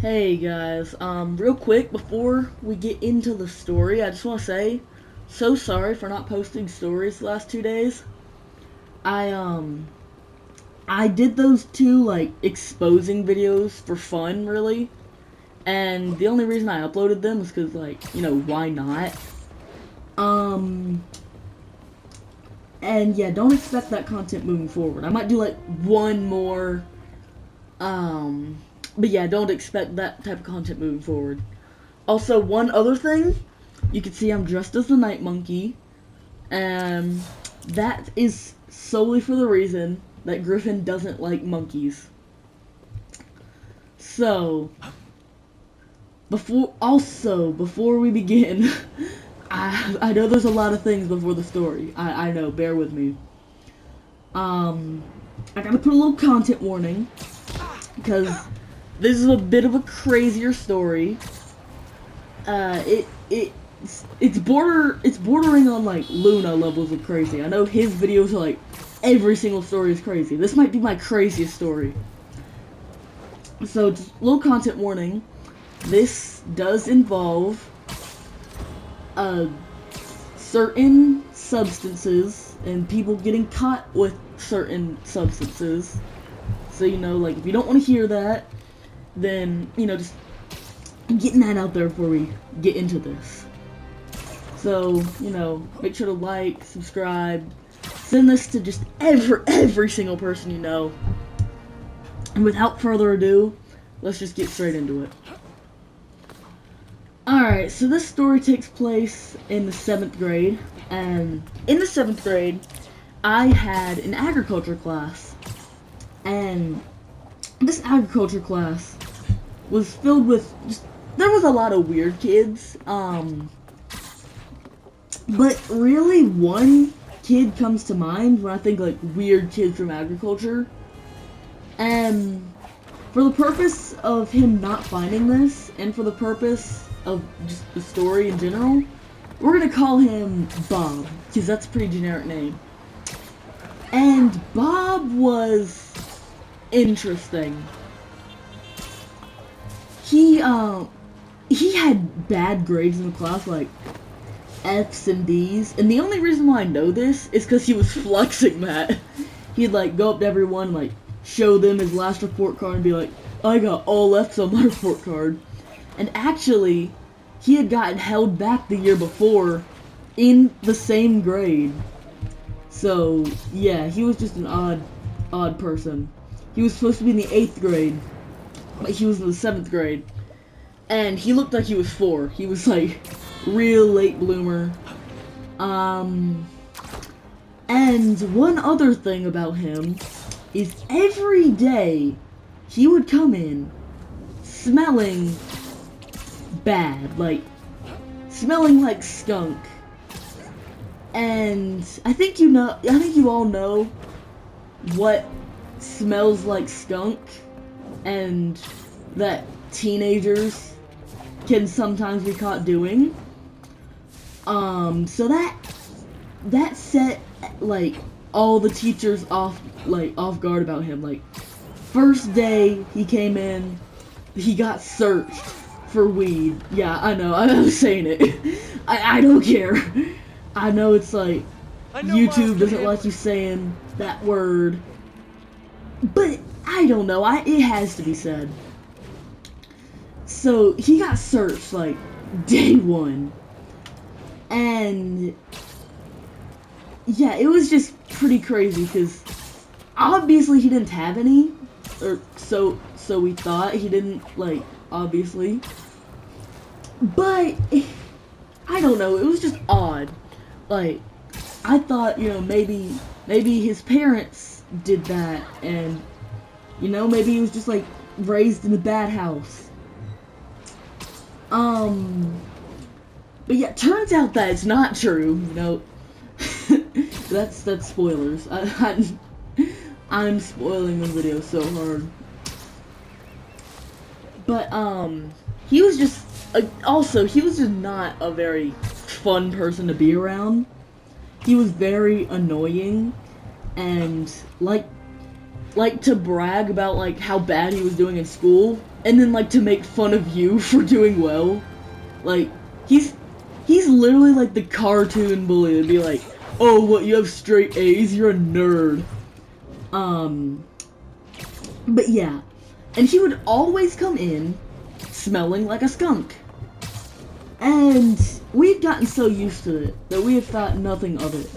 Hey guys, real quick before we get into the story, I just want to say, so sorry for not posting stories the last 2 days. I did those two, like, exposing videos for fun, really. And the only reason I uploaded them was because, like, why not? Um, and yeah, don't expect that content moving forward. I might do, like, one more, but yeah, don't expect that type of content moving forward. Also, one other thing, you can see I'm dressed as the Night Monkey, and that is solely for the reason that Griffin doesn't like monkeys. So, before we begin, I know there's a lot of things before the story. I know, bear with me. I gotta put a little content warning, because this is a bit of a crazier story. It's bordering on like Luna levels of crazy. I know his videos are like every single story is crazy. This might be my craziest story. So just a little content warning. This does involve certain substances and people getting caught with certain substances. So like if you don't want to hear that, then just getting that out there before we get into this. So, make sure to like, subscribe, send this to just every single person you know. And without further ado, let's just get straight into it. Alright, so this story takes place in the 7th grade, and in the 7th grade, I had an agriculture class. And this agriculture class was filled with there was a lot of weird kids, but really one kid comes to mind when I think like weird kids from agriculture, and for the purpose of him not finding this, and for the purpose of just the story in general, we're gonna call him Bob, because that's a pretty generic name. And Bob was interesting. He had bad grades in the class, like F's and D's, and the only reason why I know this is because he was flexing that. He'd like go up to everyone, like show them his last report card and be like, I got all F's on my report card. And actually, he had gotten held back the year before in the same grade. So yeah, he was just an odd person. He was supposed to be in the 8th grade, but he was in the 7th grade. And he looked like he was 4. He was like real late bloomer. And one other thing about him is every day he would come in smelling bad, like smelling like skunk. And I think you all know what smells like skunk, and that teenagers can sometimes be caught doing. So that set like all the teachers off guard about him. Like first day he came in, he got searched for weed. Yeah, I know, I'm saying it. I don't care. I know it's like YouTube doesn't like you saying that word, but I don't know, it has to be said. So he got searched like day 1, and yeah, it was just pretty crazy because obviously he didn't have any, or so we thought. He didn't, like, obviously, but I don't know, it was just odd. Like, I thought, maybe his parents did that, and maybe he was just like raised in a bad house. But yeah, turns out that it's not true, that's spoilers. I'm spoiling the video so hard. But, he was just, he was just not a very fun person to be around. He was very annoying, and, like, like to brag about like how bad he was doing in school, and then like to make fun of you for doing well. Like he's literally like the cartoon bully to be like, oh, what, you have straight A's, you're a nerd. But yeah, and he would always come in smelling like a skunk. And we've gotten so used to it that we have thought nothing of it.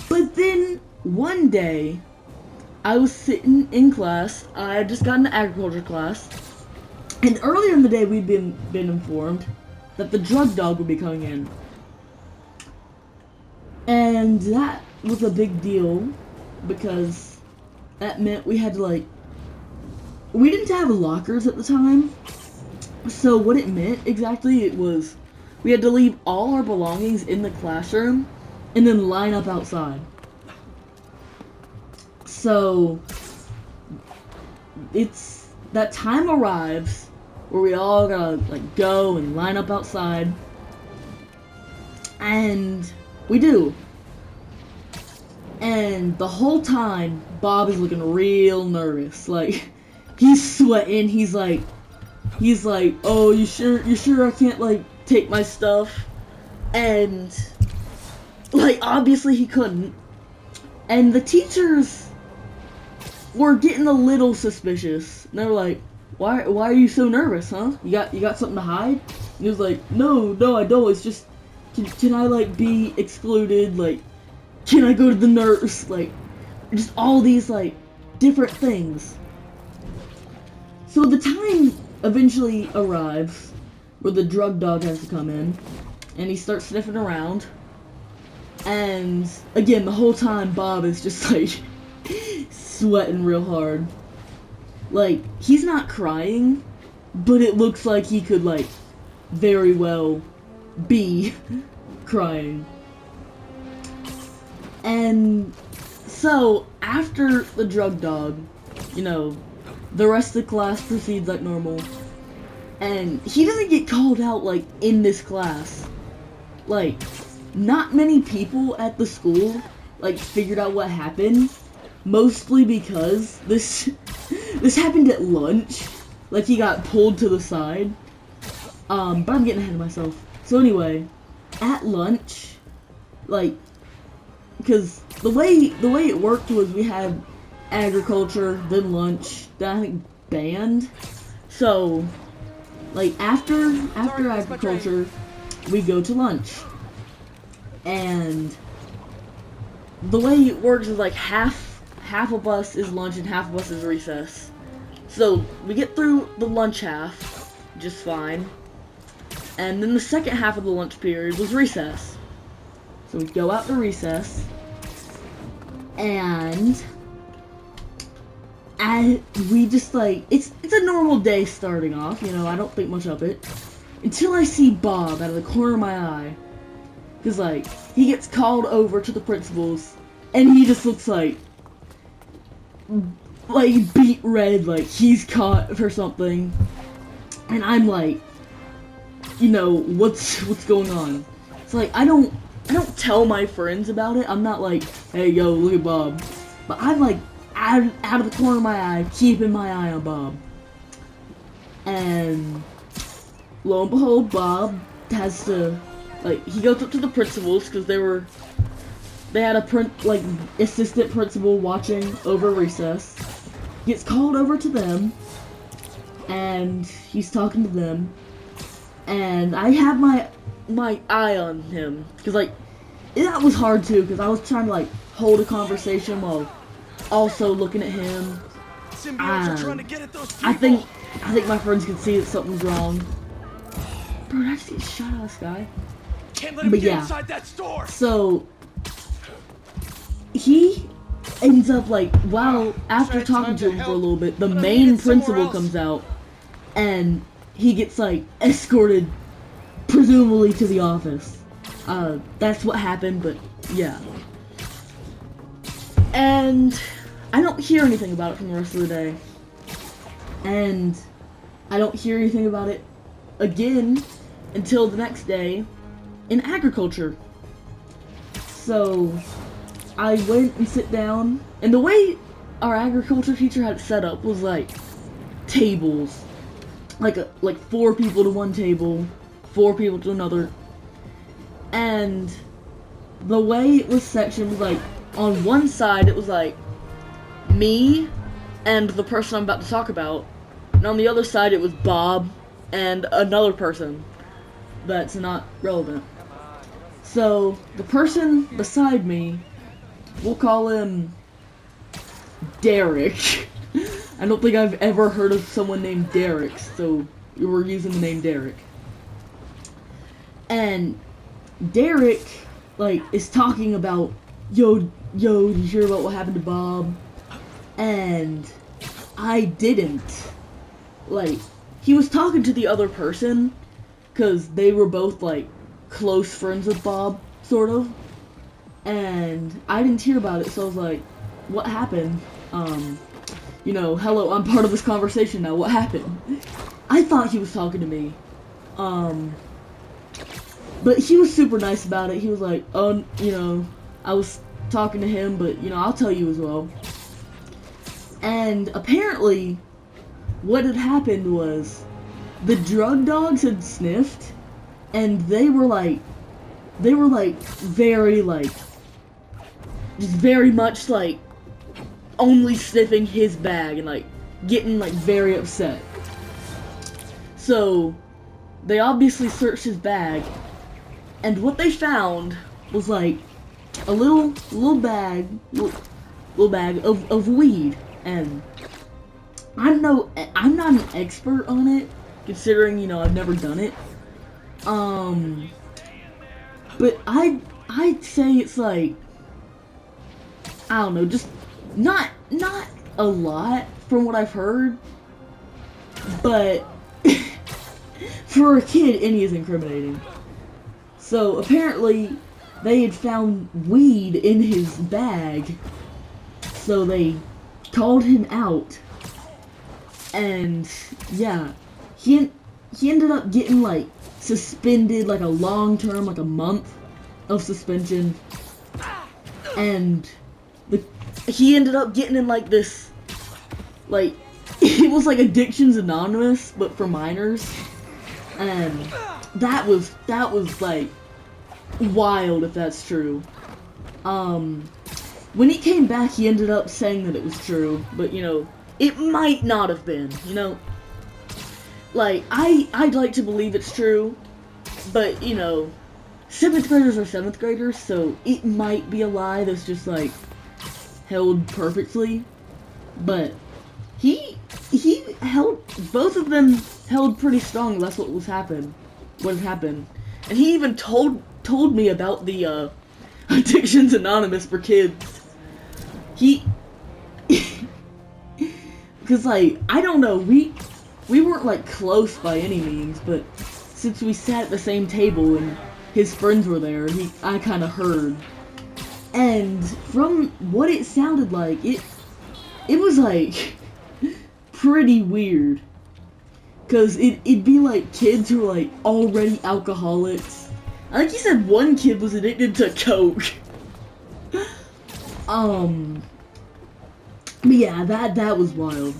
But then one day, I was sitting in class. I had just gotten to agriculture class, and earlier in the day we'd been informed that the drug dog would be coming in. And that was a big deal because that meant we had to like, we didn't have lockers at the time. So what it meant exactly, it was we had to leave all our belongings in the classroom and then line up outside. So it's that time arrives where we all gotta like go and line up outside, and we do. And the whole time Bob is looking real nervous. Like he's sweating. He's like, oh, you sure I can't like take my stuff? And like obviously he couldn't. And the teachers were getting a little suspicious. And they were like, why are you so nervous, huh? You got something to hide? And he was like, no, I don't. It's just, can I like be excluded? Like, can I go to the nurse? Like, just all these like different things. So the time eventually arrives where the drug dog has to come in, and he starts sniffing around. And again, the whole time Bob is just like sweating real hard. Like, he's not crying, but it looks like he could like very well be crying. And so after the drug dog, you know, the rest of the class proceeds like normal. And he doesn't get called out like in this class. Like, not many people at the school like figured out what happened, mostly because this happened at lunch. Like, he got pulled to the side. But I'm getting ahead of myself. So anyway, at lunch, like, because the way it worked was we had agriculture, then lunch, then I think band. So like after agriculture, we go to lunch. And the way it works is like half of us is lunch and half of us is recess. So we get through the lunch half just fine. And then the second half of the lunch period was recess. So we go out to recess, and we just like, it's a normal day starting off, you know, I don't think much of it, until I see Bob out of the corner of my eye. Cause like, he gets called over to the principal's, and he just looks like beat red, like he's caught for something. And I'm like, you know, what's going on? It's like, I don't tell my friends about it. I'm not like, hey, yo, look at Bob. But I'm like, out of the corner of my eye, keeping my eye on Bob. And lo and behold, Bob has to, like, he goes up to the principals because they had a assistant principal watching over recess. Gets called over to them, and he's talking to them. And I have my eye on him, because like, that was hard too, because I was trying to like hold a conversation while also looking at him. I think my friends can see that something's wrong. Bro, did I just get shot out of the sky? Can't let him get inside that store. So he ends up like, after talking to him for a little bit, the main principal comes out, and he gets like escorted presumably to the office. That's what happened, but yeah. And I don't hear anything about it from the rest of the day. And I don't hear anything about it again until the next day in agriculture. So I went and sit down, and the way our agriculture teacher had it set up was like tables, like 4 people to one table, 4 people to another, and the way it was sectioned was like on one side it was like me and the person I'm about to talk about, and on the other side it was Bob and another person that's not relevant. So the person beside me, we'll call him Derek. I don't think I've ever heard of someone named Derek, so we're using the name Derek. And Derek, like, is talking about, yo, did you hear about what happened to Bob? And I didn't. Like, he was talking to the other person, because they were both, like, close friends with Bob, sort of. And I didn't hear about it, so I was like, what happened? You know, hello, I'm part of this conversation now, what happened? I thought he was talking to me. But he was super nice about it. He was like, oh, you know, I was talking to him, but, you know, I'll tell you as well. And apparently, what had happened was, the drug dogs had sniffed, and they were very, like, just very much, like, only sniffing his bag and, like, getting, like, very upset. So, they obviously searched his bag, and what they found was, like, a little bag of weed, and I'm not an expert on it, considering, you know, I've never done it. But I'd say it's like, I don't know, just not a lot from what I've heard, but for a kid, any is incriminating. So apparently they had found weed in his bag, so they called him out, and yeah, he ended up getting, like, suspended, like, a long term, like a month of suspension, and he ended up getting in, like, this, like, it was like Addictions Anonymous, but for minors, and that was like wild if that's true. When he came back, he ended up saying that it was true, but, you know, it might not have been, you know? Like, I'd like to believe it's true, but, you know, 7th graders are 7th graders, so it might be a lie that's just, like, held perfectly, but he held, both of them held pretty strong. That's what had happened, and he even told me about the Addictions Anonymous for kids. Because, like, I don't know, we weren't, like, close by any means, but since we sat at the same table and his friends were there, I kind of heard. And from what it sounded like, it was, like, pretty weird. Because it'd be, like, kids who are, like, already alcoholics. I think he said one kid was addicted to Coke. But yeah, that was wild.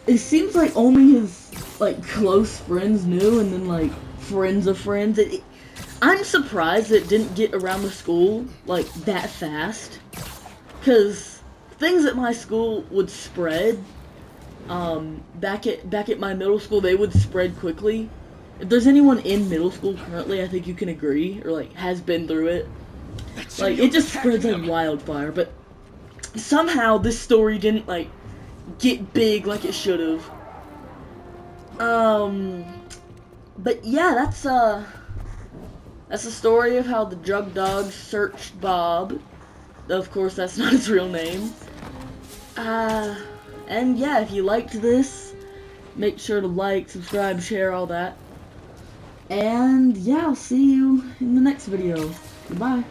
It seems like only his, like, close friends knew, and then, like, friends of friends. I'm surprised it didn't get around the school, like, that fast. Because things at my school would spread. Back at my middle school, they would spread quickly. If there's anyone in middle school currently, I think you can agree, or, like, has been through it. Like, it just spreads like wildfire, but somehow this story didn't, like, get big like it should have. But yeah, that's the story of how the drug dogs searched Bob. Of course, that's not his real name. And yeah, if you liked this, make sure to like, subscribe, share, all that. And yeah, I'll see you in the next video. Goodbye.